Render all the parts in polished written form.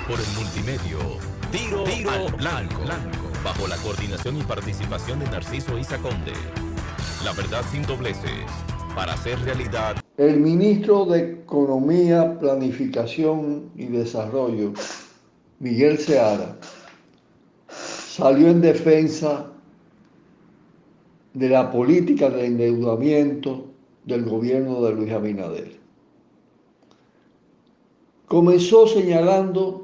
por el multimedio Tiro al Blanco, bajo la coordinación y participación de Narciso Isa Conde. La verdad sin dobleces, para hacer realidad. El ministro de Economía, Planificación y Desarrollo, Miguel Seara, salió en defensa de la política de endeudamiento del gobierno de Luis Abinader. Comenzó señalando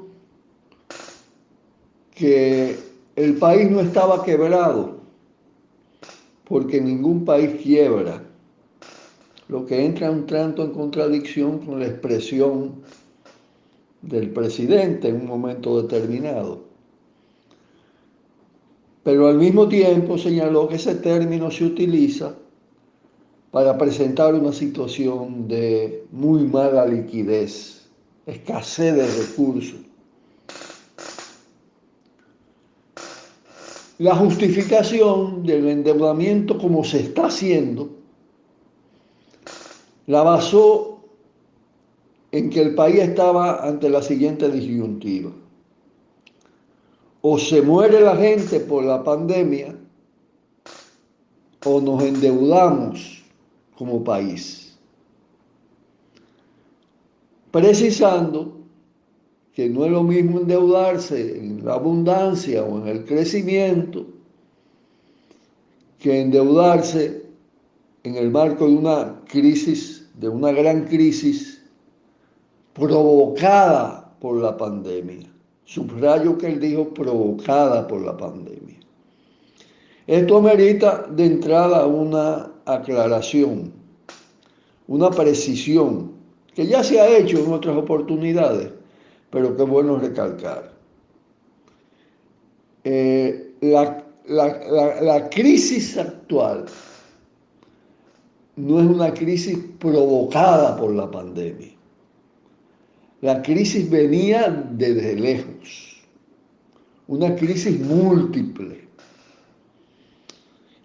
que el país no estaba quebrado, porque ningún país quiebra, lo que entra un tanto en contradicción con la expresión del presidente en un momento determinado. Pero al mismo tiempo señaló que ese término se utiliza para presentar una situación de muy mala liquidez, escasez de recursos. La justificación del endeudamiento como se está haciendo la basó en que el país estaba ante la siguiente disyuntiva. O se muere la gente por la pandemia o nos endeudamos como país. Precisando que no es lo mismo endeudarse en la abundancia o en el crecimiento que endeudarse en el marco de una crisis, de una gran crisis provocada por la pandemia. Subrayo que él dijo provocada por la pandemia. Esto amerita de entrada una aclaración, una precisión, que ya se ha hecho en otras oportunidades, pero que es bueno recalcar. La crisis actual no es una crisis provocada por la pandemia. La crisis venía desde lejos, una crisis múltiple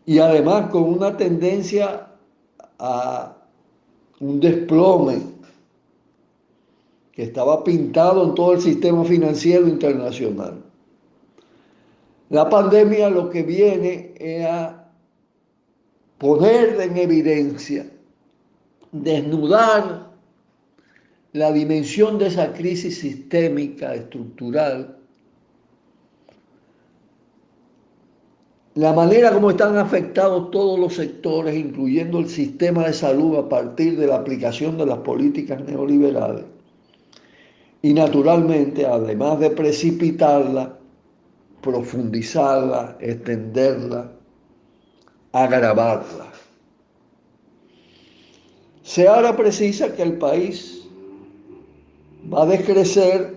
y además con una tendencia a un desplome que estaba pintado en todo el sistema financiero internacional. La pandemia lo que viene es a poner en evidencia, desnudar la dimensión de esa crisis sistémica, estructural, la manera como están afectados todos los sectores, incluyendo el sistema de salud a partir de la aplicación de las políticas neoliberales. Y naturalmente, además de precipitarla, profundizarla, extenderla, agravarla. Seara precisa que el país va a decrecer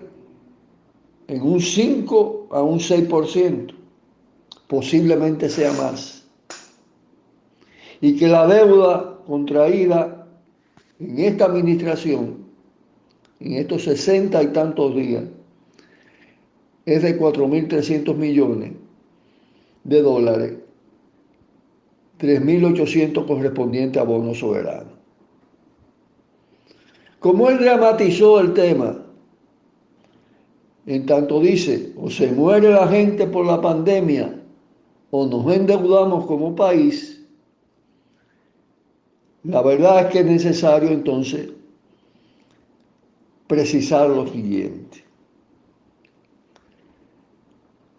en un 5 a un 6%, posiblemente sea más, y que la deuda contraída en esta administración, en estos 60 y tantos días, es de 4.300 millones de dólares, 3.800 correspondientes a bonos soberanos. Como él dramatizó el tema, en tanto dice, o se muere la gente por la pandemia, o nos endeudamos como país, la verdad es que es necesario entonces precisar lo siguiente.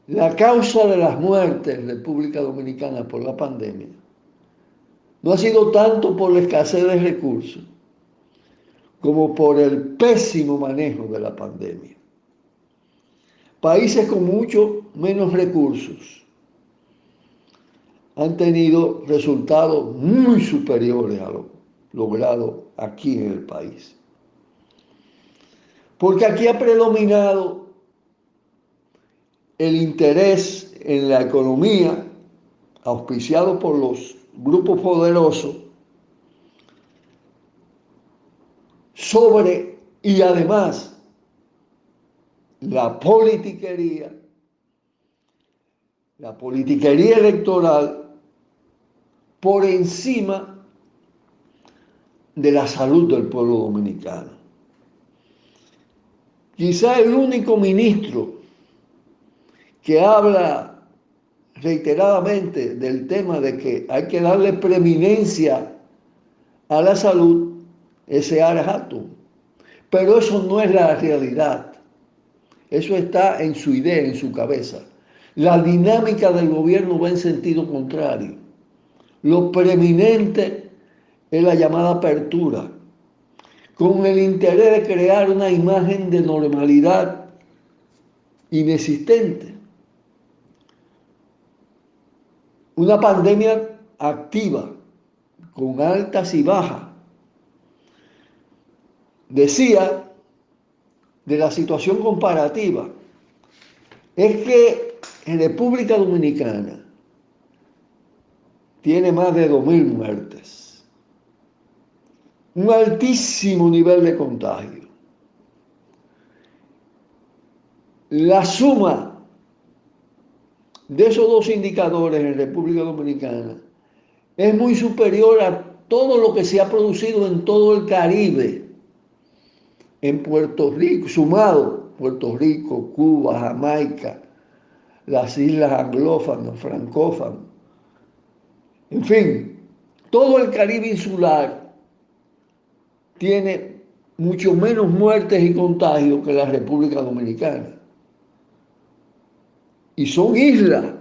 La causa de las muertes en República Dominicana por la pandemia no ha sido tanto por la escasez de recursos como por el pésimo manejo de la pandemia. Países con mucho menos recursos han tenido resultados muy superiores a lo logrado aquí en el país. Porque aquí ha predominado el interés en la economía, auspiciado por los grupos poderosos, sobre, y además, la politiquería electoral por encima de la salud del pueblo dominicano. Quizá el único ministro que habla reiteradamente del tema de que hay que darle preeminencia a la salud es Seara Hatun. Pero eso no es la realidad. Eso está en su idea, en su cabeza. La dinámica del gobierno va en sentido contrario. Lo preeminente es la llamada apertura, con el interés de crear una imagen de normalidad inexistente. Una pandemia activa, con altas y bajas. Decía de la situación comparativa, es que en República Dominicana tiene más de 2.000 muertes, un altísimo nivel de contagio. La suma de esos dos indicadores en República Dominicana es muy superior a todo lo que se ha producido en todo el Caribe, en Puerto Rico, sumado Puerto Rico, Cuba, Jamaica, las islas anglófonas, francófonas, en fin, todo el Caribe insular tiene mucho menos muertes y contagios que la República Dominicana. Y son islas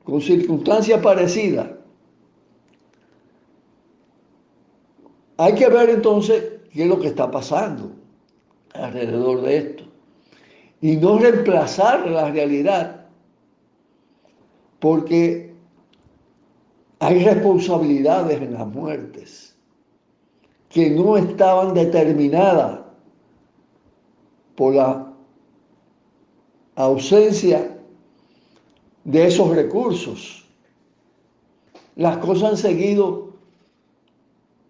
con circunstancias parecidas. Hay que ver entonces qué es lo que está pasando alrededor de esto y no reemplazar la realidad, porque hay responsabilidades en las muertes que no estaban determinadas por la ausencia de esos recursos. Las cosas han seguido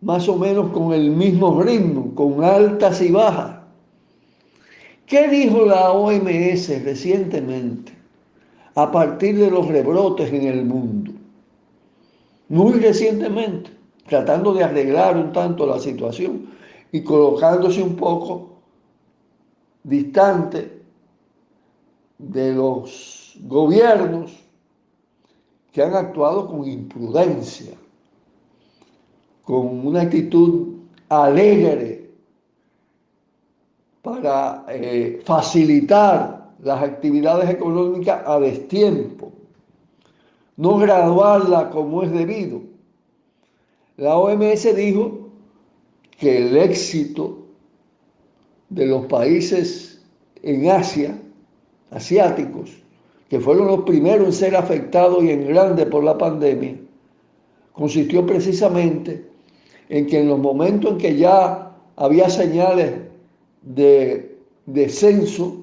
más o menos con el mismo ritmo, con altas y bajas. ¿Qué dijo la OMS recientemente a partir de los rebrotes en el mundo? Muy recientemente, tratando de arreglar un tanto la situación y colocándose un poco distante de los gobiernos que han actuado con imprudencia, con una actitud alegre para facilitar las actividades económicas a destiempo, no graduarla como es debido. La OMS dijo que el éxito de los países en Asia, asiáticos, que fueron los primeros en ser afectados y en grande por la pandemia, consistió precisamente en que en los momentos en que ya había señales de descenso,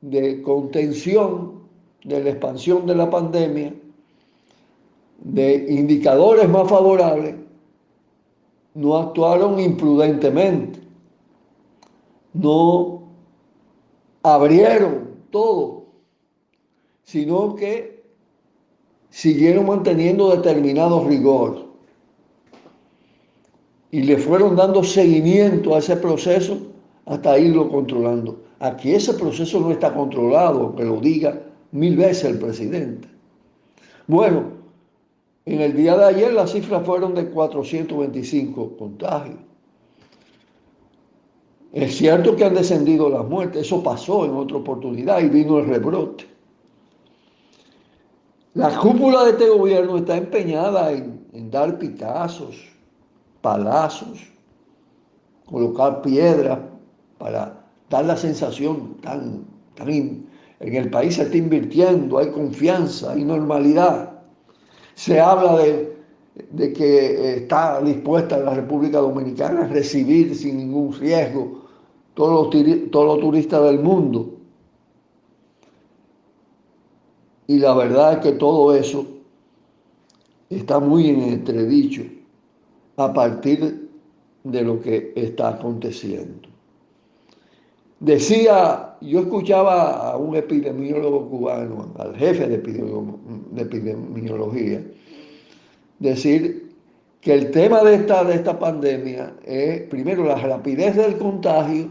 de contención de la expansión de la pandemia, de indicadores más favorables, no actuaron imprudentemente, no abrieron todo, sino que siguieron manteniendo determinado rigor y le fueron dando seguimiento a ese proceso hasta irlo controlando. Aquí ese proceso no está controlado, que lo diga 1000 veces el presidente. Bueno, en el día de ayer las cifras fueron de 425 contagios. Es cierto que han descendido las muertes, eso pasó en otra oportunidad y vino el rebrote. La cúpula de este gobierno está empeñada en dar pitazos, palazos, colocar piedras para dar la sensación en el país se está invirtiendo, hay confianza, hay normalidad. Se habla de que está dispuesta la República Dominicana a recibir sin ningún riesgo todos los turistas del mundo. Y la verdad es que todo eso está muy en entredicho a partir de lo que está aconteciendo. Yo escuchaba a un epidemiólogo cubano, al jefe de epidemiología, decir que el tema de esta pandemia es, primero, la rapidez del contagio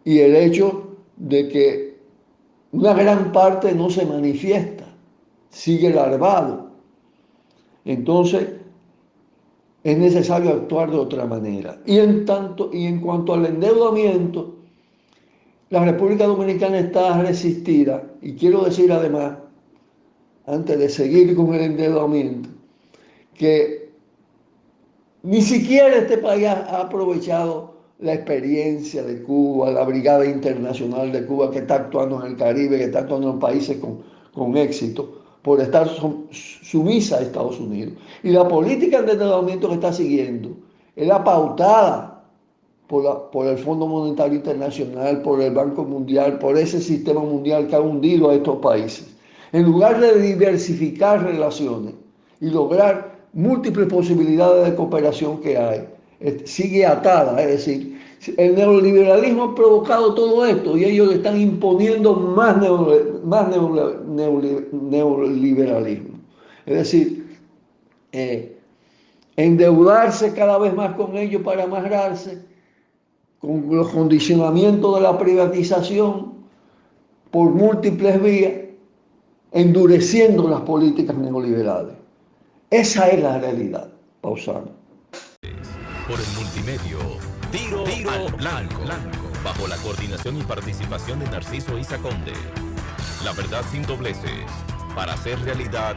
y el hecho de que una gran parte no se manifiesta, sigue larvado. Entonces, es necesario actuar de otra manera. Y en cuanto al endeudamiento, la República Dominicana está resistida, y quiero decir además, antes de seguir con el endeudamiento, que ni siquiera este país ha aprovechado la experiencia de Cuba, la Brigada Internacional de Cuba que está actuando en el Caribe, que está actuando en países con éxito, por estar sumisa a Estados Unidos. Y la política de endeudamiento que está siguiendo es la pautada por el Fondo Monetario Internacional, por el Banco Mundial, por ese sistema mundial que ha hundido a estos países. En lugar de diversificar relaciones y lograr múltiples posibilidades de cooperación que hay, sigue atada. Es decir, el neoliberalismo ha provocado todo esto y ellos le están imponiendo más neoliberalismo. Es decir, endeudarse cada vez más con ellos para amarrarse, con los condicionamientos de la privatización por múltiples vías, endureciendo las políticas neoliberales. Esa es la realidad. Pausamos. Por el multimedio, Tiro al Blanco, bajo la coordinación y participación de Narciso Isa Conde. La verdad sin dobleces, para hacer realidad